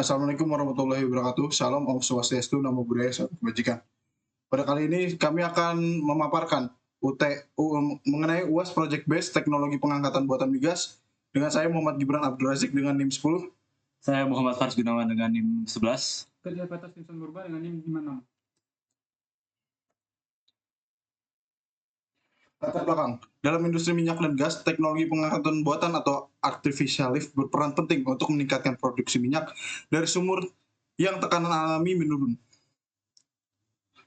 Assalamualaikum warahmatullahi wabarakatuh. Salam Om Swastiastu, Namo Buddhaya, Salam Kebajikan. Pada kali ini kami akan memaparkan mengenai UAS Project Base Teknologi Pengangkatan Buatan Migas dengan saya Muhammad Gibran Abdul Razik dengan NIM 10. Saya Muhammad Faris Gunawan dengan NIM 11. Kerja Batas Simpson Purba dengan NIM 56. Latar belakang. Dalam industri minyak dan gas, teknologi pengangkatan buatan atau artificial lift berperan penting untuk meningkatkan produksi minyak dari sumur yang tekanan alami menurun.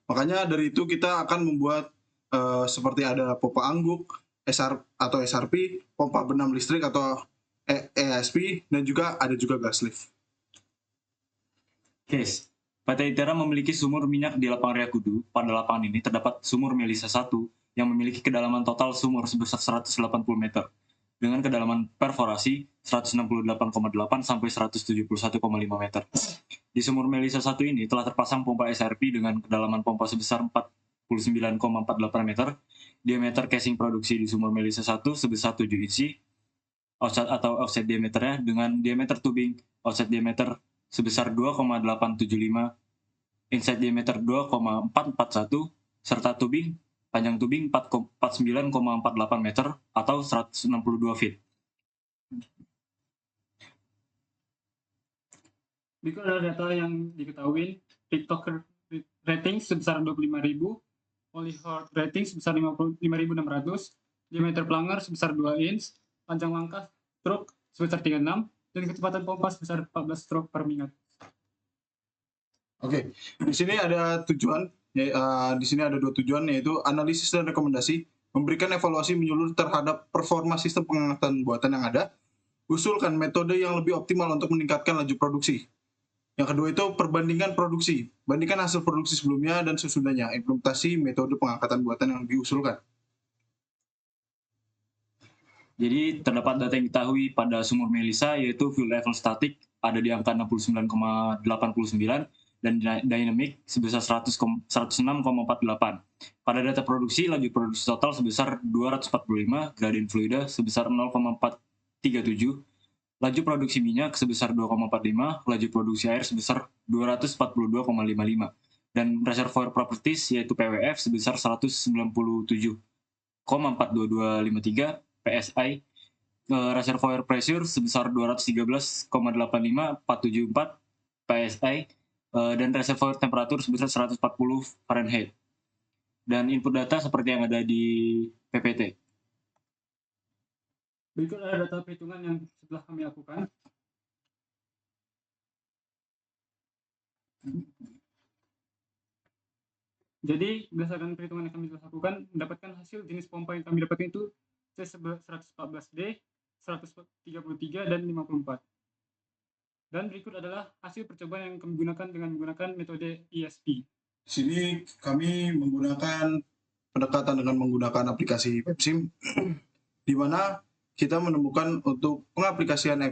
Makanya dari itu kita akan membuat seperti ada pompa angguk, SRP, pompa benam listrik atau ESP, dan juga ada gas lift. Case. PT ITERA memiliki sumur minyak di Lapang Riyakudu. Pada lapangan ini terdapat sumur Melisa 1 yang memiliki kedalaman total sumur sebesar 180 meter dengan kedalaman perforasi 168,8 sampai 171,5 meter. Di sumur Melisa 1 ini telah terpasang pompa SRP dengan kedalaman pompa sebesar 49,48 meter. Diameter casing produksi di sumur Melisa 1 sebesar 7 inci. Offset diameternya dengan diameter tubing offset diameter sebesar 2,875, inside diameter 2,441, serta panjang tubing 49,48 meter atau 162 feet. Berikut adalah data yang diketahui. TikTok rating sebesar 25.000, Polyhort rating sebesar 5.600, diameter pelanggar sebesar 2 inch, panjang langkah truk sebesar 36, dan kecepatan pompa sebesar 14 stroke per menit. Oke, di sini ada tujuan. Di sini ada 2 tujuan, yaitu analisis dan rekomendasi, memberikan evaluasi menyeluruh terhadap performa sistem pengangkatan buatan yang ada, usulkan metode yang lebih optimal untuk meningkatkan laju produksi. Yang kedua itu perbandingan produksi, bandingkan hasil produksi sebelumnya dan sesudahnya, implementasi metode pengangkatan buatan yang diusulkan. Jadi terdapat data yang diketahui pada sumur Melisa, yaitu fuel level static ada di angka 69,89 dan dynamic sebesar 106,48. Pada data produksi, laju produksi total sebesar 245, gradien fluida sebesar 0,437, laju produksi minyak sebesar 2,45, laju produksi air sebesar 242,55, dan reservoir properties yaitu PWF sebesar 197,42253 PSI, reservoir pressure sebesar 213,85474 PSI, dan reservoir temperatur sebesar 140 Fahrenheit. Dan input data seperti yang ada di PPT. Berikut adalah data perhitungan yang setelah kami lakukan. Jadi berdasarkan perhitungan yang kami telah lakukan, mendapatkan hasil jenis pompa yang kami dapatkan itu C114D, 133, dan 54. Dan berikut adalah hasil percobaan yang kami gunakan dengan menggunakan metode ESP. Di sini kami menggunakan pendekatan dengan menggunakan aplikasi PepSim, di mana kita menemukan untuk pengaplikasian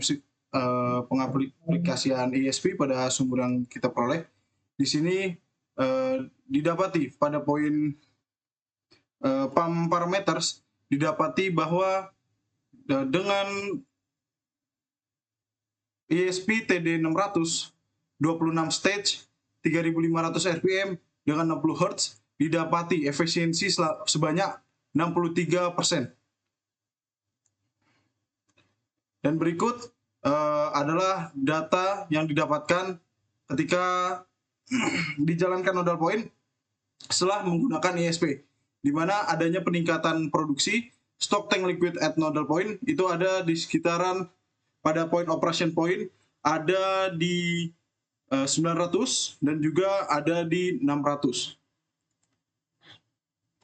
ESP pada sumur yang kita peroleh. Di sini didapati pada poin pump parameters didapati bahwa dengan ESP TD 600 26 stage 3500 rpm dengan 60 Hz didapati efisiensi sebanyak 63%. Dan berikut adalah data yang didapatkan ketika dijalankan nodal point setelah menggunakan ESP, di mana adanya peningkatan produksi stock tank liquid at nodal point itu ada di sekitaran pada point operation point ada di 900 dan juga ada di 600.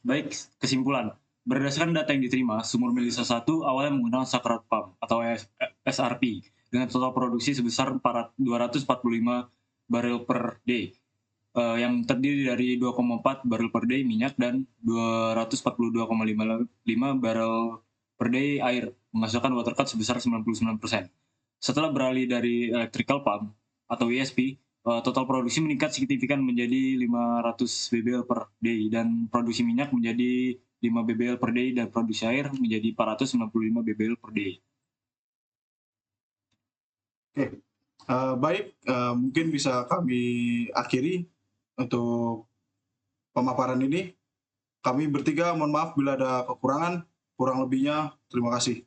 Baik, kesimpulan. Berdasarkan data yang diterima, sumur Melisa 1 awalnya menggunakan Sacred Pump atau SRP dengan total produksi sebesar 245 barrel per day, yang terdiri dari 2,4 barrel per day minyak dan 242,55 barrel per day air, menghasilkan water cut sebesar 99%. Setelah beralih dari electrical pump atau ESP, total produksi meningkat signifikan menjadi 500 bbl per day dan produksi minyak menjadi 5 bbl per day dan produksi air menjadi 495 bbl per day. Oke. Baik, mungkin bisa kami akhiri untuk pemaparan ini. Kami bertiga mohon maaf bila ada kekurangan, kurang lebihnya terima kasih.